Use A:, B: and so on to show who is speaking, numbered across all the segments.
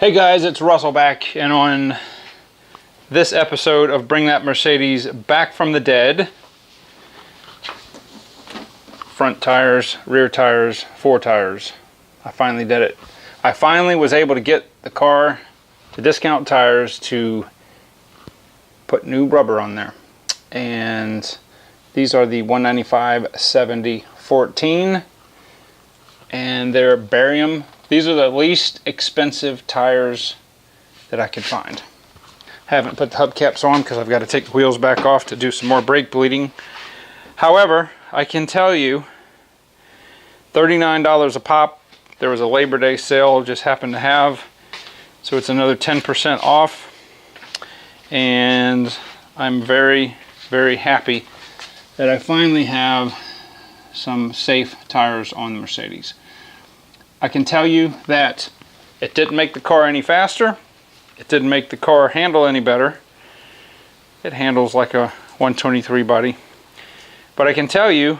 A: Hey guys, it's Russell back, and on this episode of Bring That Mercedes Back from the Dead, front tires, rear tires, four tires, I finally did it. I finally was able to get the car to Discount Tires to put new rubber on there. And these are the 195/70/14, and they're barium. These are the least expensive tires that I could find. Haven't put the hubcaps on because I've got to take the wheels back off to do some more brake bleeding. However, I can tell you, $39 a pop. There was a Labor Day sale just happened to have, so it's another 10% off. And I'm very, very happy that I finally have some safe tires on the Mercedes. I can tell you that it didn't make the car any faster. It didn't make the car handle any better. It handles like a 123 body. But I can tell you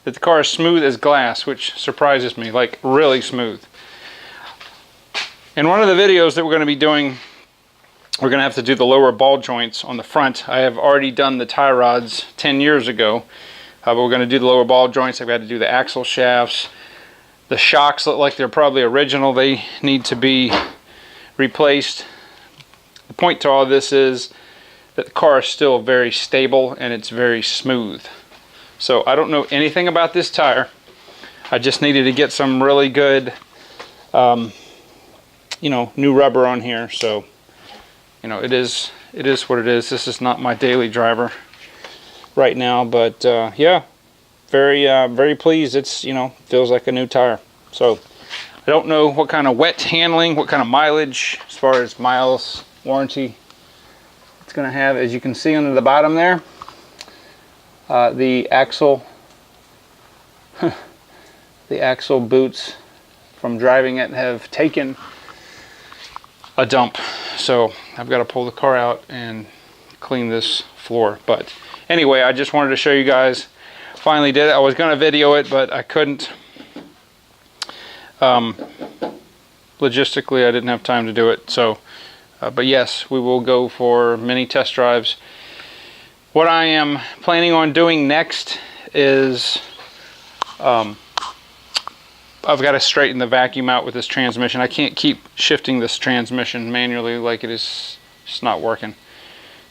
A: that the car is smooth as glass, which surprises me, like really smooth. In one of the videos that we're going to be doing, we're going to have to do the lower ball joints on the front. I have already done the tie rods 10 years ago, but we're going to do the lower ball joints. I've got to do the axle shafts. The shocks look like they're probably original. They need to be replaced. The point to all this is that the car is still very stable and it's very smooth. So I don't know anything about this tire. I just needed to get some really good, new rubber on here. So, it is what it is. This is not my daily driver right now, but yeah. Very pleased. It's, feels like a new tire. So I don't know what kind of wet handling, what kind of mileage as far as miles warranty it's going to have. As you can see under the bottom there, the axle boots from driving it have taken a dump. So I've got to pull the car out and clean this floor. But anyway, I just wanted to show you guys. Finally did it. I was going to video it, but I couldn't. Logistically, I didn't have time to do it. So, but yes, we will go for many test drives. What I am planning on doing next is I've got to straighten the vacuum out with this transmission. I can't keep shifting this transmission manually like it is just not working.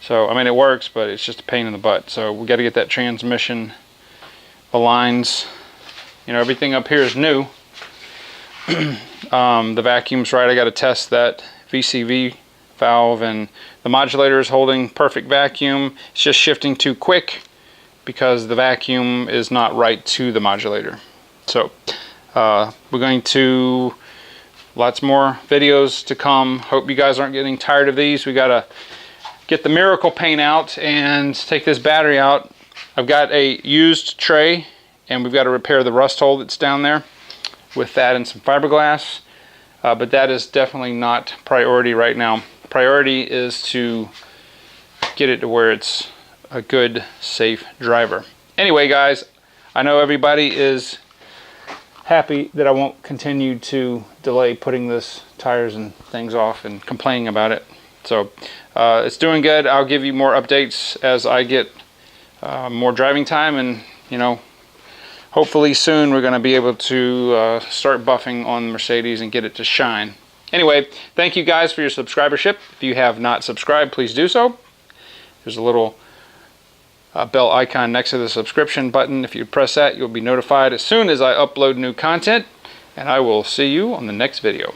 A: So, I mean, it works, but it's just a pain in the butt. So we got to get that transmission. The lines, everything up here is new. The vacuum's right. I got to test that VCV valve, and the modulator is holding perfect vacuum. It's just shifting too quick because the vacuum is not right to the modulator. So we're going to lots more videos to come. Hope you guys aren't getting tired of these. We got to get the miracle paint out and take this battery out. I've got a used tray, and we've got to repair the rust hole that's down there with that and some fiberglass. But that is definitely not priority right now. Priority is to get it to where it's a good, safe driver. Anyway, guys, I know everybody is happy that I won't continue to delay putting this tires and things off and complaining about it. So it's doing good. I'll give you more updates as I get more driving time, and hopefully soon we're going to be able to start buffing on the Mercedes and get it to shine. Anyway, thank you guys for your subscribership. If you have not subscribed, please do so. There's a little bell icon next to the subscription button. If you press that, you'll be notified as soon as I upload new content, and I will see you on the next video.